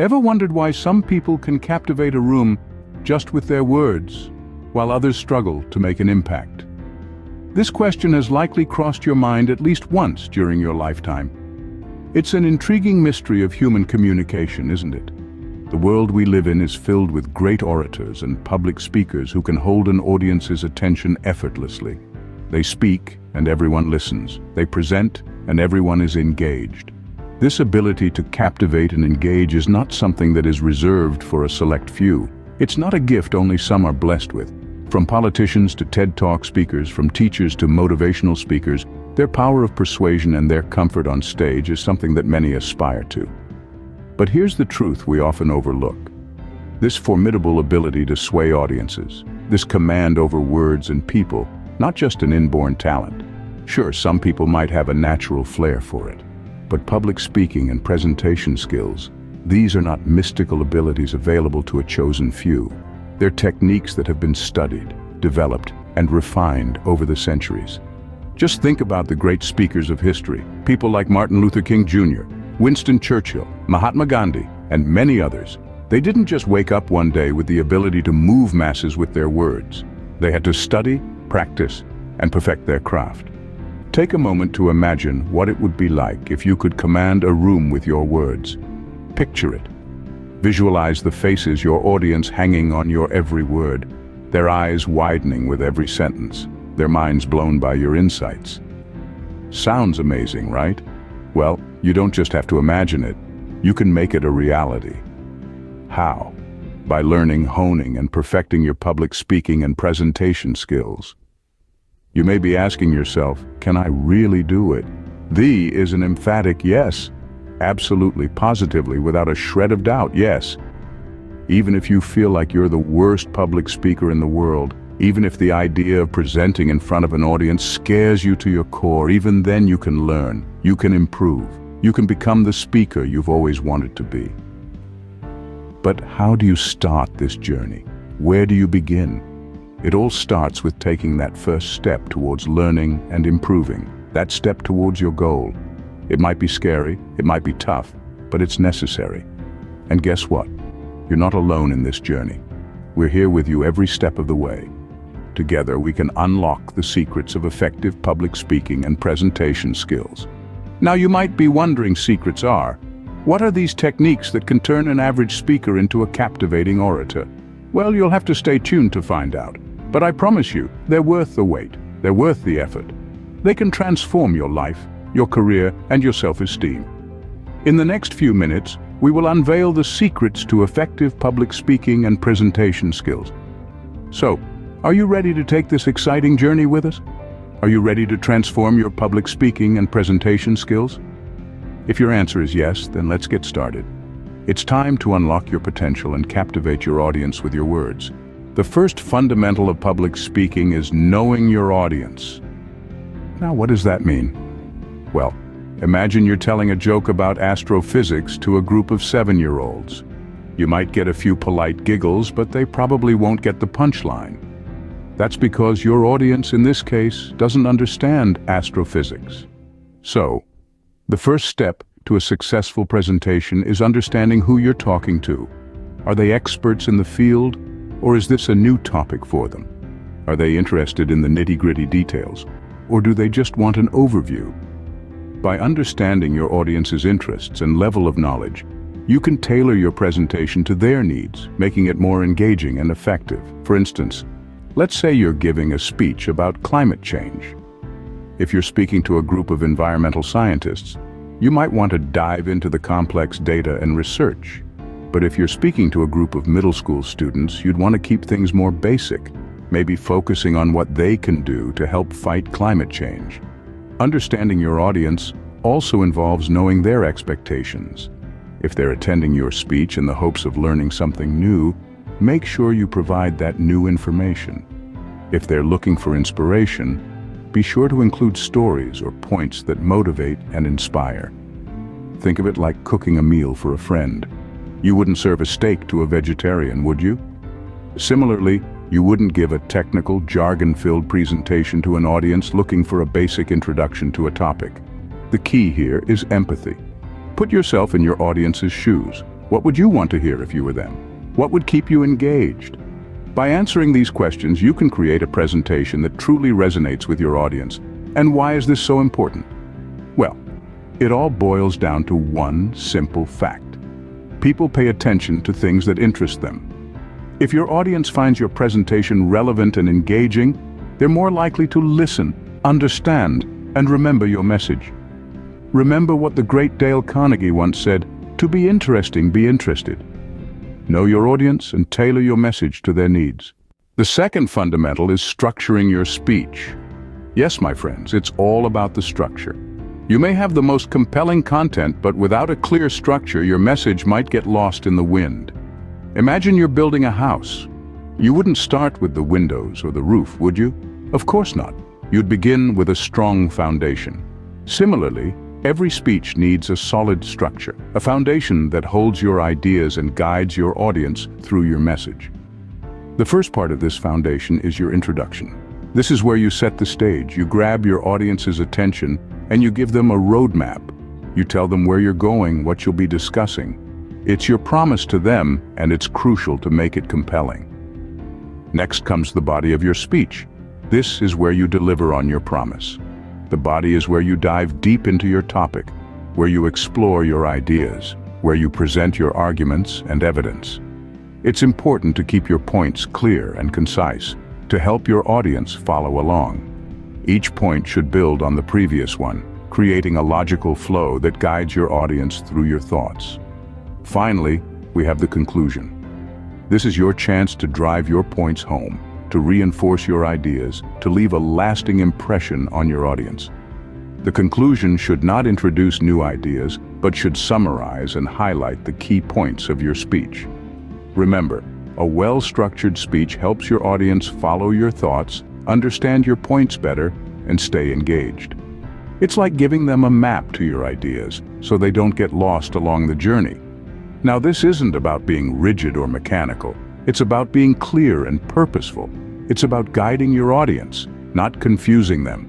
Ever wondered why some people can captivate a room just with their words, while others struggle to make an impact? This question has likely crossed your mind at least once during your lifetime. It's an intriguing mystery of human communication, isn't it? The world we live in is filled with great orators and public speakers who can hold an audience's attention effortlessly. They speak, and everyone listens. They present, and everyone is engaged. This ability to captivate and engage is not something that is reserved for a select few. It's not a gift only some are blessed with. From politicians to TED Talk speakers, from teachers to motivational speakers, their power of persuasion and their comfort on stage is something that many aspire to. But here's the truth we often overlook. This formidable ability to sway audiences, this command over words and people, not just an inborn talent. Sure, some people might have a natural flair for it, but public speaking and presentation skills, these are not mystical abilities available to a chosen few. They're techniques that have been studied, developed, and refined over the centuries. Just think about the great speakers of history, people like Martin Luther King Jr., Winston Churchill, Mahatma Gandhi, and many others. They didn't just wake up one day with the ability to move masses with their words. They had to study, practice, and perfect their craft. Take a moment to imagine what it would be like if you could command a room with your words. Picture it. Visualize the faces your audience hanging on your every word, their eyes widening with every sentence, their minds blown by your insights. Sounds amazing, right? Well, you don't just have to imagine it, you can make it a reality. How? By learning, honing, and perfecting your public speaking and presentation skills. You may be asking yourself, can I really do it? The is an emphatic yes. Absolutely, positively, without a shred of doubt, yes. Even if you feel like you're the worst public speaker in the world, even if the idea of presenting in front of an audience scares you to your core, even then you can learn, you can improve, you can become the speaker you've always wanted to be. But how do you start this journey? Where do you begin? It all starts with taking that first step towards learning and improving, that step towards your goal. It might be scary, it might be tough, but it's necessary. And guess what? You're not alone in this journey. We're here with you every step of the way. Together we can unlock the secrets of effective public speaking and presentation skills. Now you might be wondering, secrets are, what are these techniques that can turn an average speaker into a captivating orator? Well, you'll have to stay tuned to find out. But I promise you, they're worth the wait. They're worth the effort. They can transform your life, your career, and your self-esteem. In the next few minutes, we will unveil the secrets to effective public speaking and presentation skills. So, are you ready to take this exciting journey with us? Are you ready to transform your public speaking and presentation skills? If your answer is yes, then let's get started. It's time to unlock your potential and captivate your audience with your words. The first fundamental of public speaking is knowing your audience. Now, what does that mean? Well, imagine you're telling a joke about astrophysics to a group of 7-year-olds. You might get a few polite giggles, but they probably won't get the punchline. That's because your audience, in this case, doesn't understand astrophysics. So, the first step to a successful presentation is understanding who you're talking to. Are they experts in the field, or is this a new topic for them? Are they interested in the nitty-gritty details, or do they just want an overview? By understanding your audience's interests and level of knowledge, you can tailor your presentation to their needs, making it more engaging and effective. For instance, let's say you're giving a speech about climate change. If you're speaking to a group of environmental scientists, you might want to dive into the complex data and research. But if you're speaking to a group of middle school students, you'd want to keep things more basic, maybe focusing on what they can do to help fight climate change. Understanding your audience also involves knowing their expectations. If they're attending your speech in the hopes of learning something new, make sure you provide that new information. If they're looking for inspiration, be sure to include stories or points that motivate and inspire. Think of it like cooking a meal for a friend. You wouldn't serve a steak to a vegetarian, would you? Similarly, you wouldn't give a technical, jargon-filled presentation to an audience looking for a basic introduction to a topic. The key here is empathy. Put yourself in your audience's shoes. What would you want to hear if you were them? What would keep you engaged? By answering these questions, you can create a presentation that truly resonates with your audience. And why is this so important? Well, it all boils down to one simple fact. People pay attention to things that interest them. If your audience finds your presentation relevant and engaging, they're more likely to listen, understand, and remember your message. Remember what the great Dale Carnegie once said, "To be interesting, be interested." Know your audience and tailor your message to their needs. The second fundamental is structuring your speech. Yes, my friends, it's all about the structure. You may have the most compelling content, but without a clear structure, your message might get lost in the wind. Imagine you're building a house. You wouldn't start with the windows or the roof, would you? Of course not. You'd begin with a strong foundation. Similarly, every speech needs a solid structure, a foundation that holds your ideas and guides your audience through your message. The first part of this foundation is your introduction. This is where you set the stage, you grab your audience's attention, and you give them a roadmap. You tell them where you're going, what you'll be discussing. It's your promise to them, and it's crucial to make it compelling. Next comes the body of your speech. This is where you deliver on your promise. The body is where you dive deep into your topic, where you explore your ideas, where you present your arguments and evidence. It's important to keep your points clear and concise, to help your audience follow along. Each point should build on the previous one, creating a logical flow that guides your audience through your thoughts. Finally, we have the conclusion. This is your chance to drive your points home, to reinforce your ideas, to leave a lasting impression on your audience. The conclusion should not introduce new ideas, but should summarize and highlight the key points of your speech. Remember, a well-structured speech helps your audience follow your thoughts, understand your points better, and stay engaged. It's like giving them a map to your ideas, so they don't get lost along the journey. Now, this isn't about being rigid or mechanical. It's about being clear and purposeful. It's about guiding your audience, not confusing them.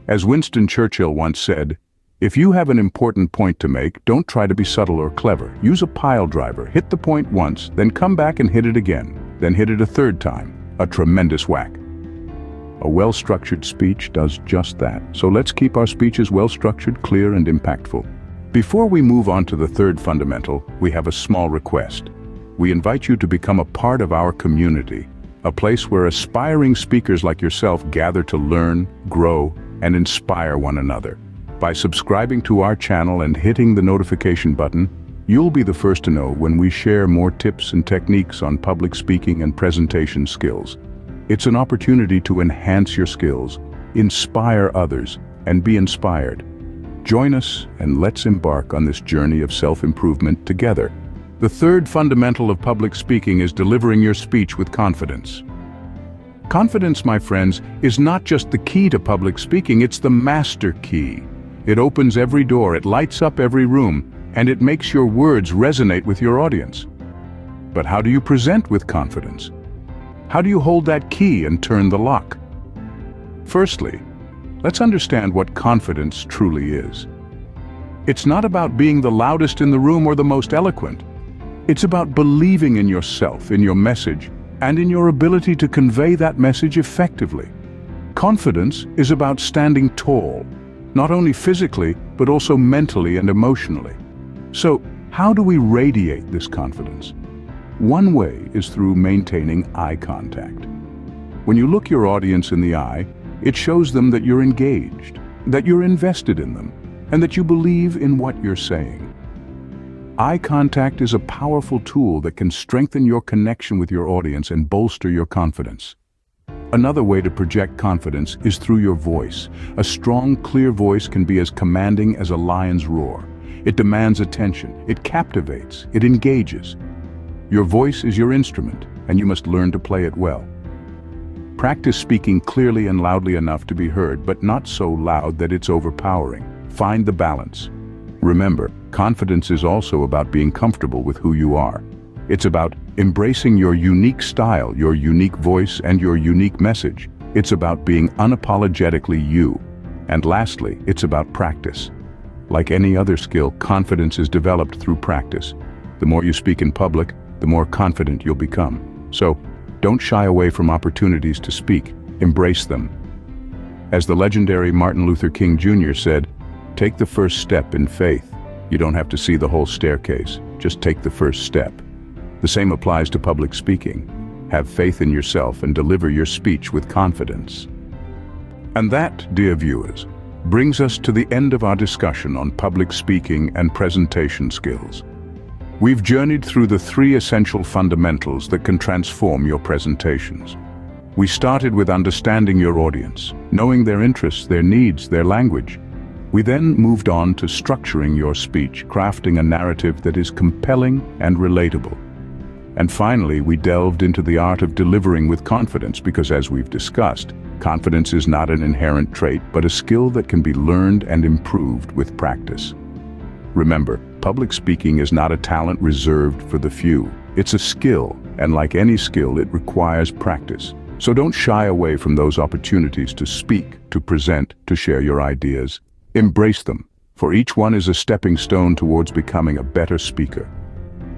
As Winston Churchill once said, "If you have an important point to make, don't try to be subtle or clever. Use a pile driver, hit the point once, then come back and hit it again, then hit it a third time. A tremendous whack." A well-structured speech does just that. So let's keep our speeches well-structured, clear, and impactful. Before we move on to the third fundamental, we have a small request. We invite you to become a part of our community, a place where aspiring speakers like yourself gather to learn, grow, and inspire one another. By subscribing to our channel and hitting the notification button, you'll be the first to know when we share more tips and techniques on public speaking and presentation skills. It's an opportunity to enhance your skills, inspire others, and be inspired. Join us and let's embark on this journey of self-improvement together. The third fundamental of public speaking is delivering your speech with confidence. Confidence, my friends, is not just the key to public speaking, it's the master key. It opens every door, it lights up every room, and it makes your words resonate with your audience. But how do you present with confidence? How do you hold that key and turn the lock? Firstly, let's understand what confidence truly is. It's not about being the loudest in the room or the most eloquent. It's about believing in yourself, in your message, and in your ability to convey that message effectively. Confidence is about standing tall, not only physically, but also mentally and emotionally. So, how do we radiate this confidence? One way is through maintaining eye contact. When you look your audience in the eye, it shows them that you're engaged, that you're invested in them, and that you believe in what you're saying. Eye contact is a powerful tool that can strengthen your connection with your audience and bolster your confidence. Another way to project confidence is through your voice. A strong, clear voice can be as commanding as a lion's roar. It demands attention, it captivates, it engages. Your voice is your instrument, and you must learn to play it well. Practice speaking clearly and loudly enough to be heard, but not so loud that it's overpowering. Find the balance. Remember, confidence is also about being comfortable with who you are. It's about embracing your unique style, your unique voice, and your unique message. It's about being unapologetically you. And lastly, it's about practice. Like any other skill, confidence is developed through practice. The more you speak in public, the more confident you'll become. So, don't shy away from opportunities to speak. Embrace them. As the legendary Martin Luther King Jr. said, take the first step in faith. You don't have to see the whole staircase. Just take the first step. The same applies to public speaking. Have faith in yourself and deliver your speech with confidence. And that, dear viewers, brings us to the end of our discussion on public speaking and presentation skills. We've journeyed through the 3 essential fundamentals that can transform your presentations. We started with understanding your audience, knowing their interests, their needs, their language. We then moved on to structuring your speech, crafting a narrative that is compelling and relatable. And finally, we delved into the art of delivering with confidence because, as we've discussed, confidence is not an inherent trait, but a skill that can be learned and improved with practice. Remember, public speaking is not a talent reserved for the few. It's a skill, and like any skill, it requires practice. So don't shy away from those opportunities to speak, to present, to share your ideas. Embrace them, for each one is a stepping stone towards becoming a better speaker.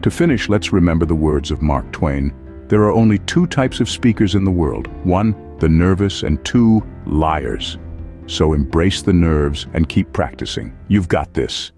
To finish, let's remember the words of Mark Twain. There are only 2 types of speakers in the world. 1, the nervous, and 2, liars. So embrace the nerves and keep practicing. You've got this.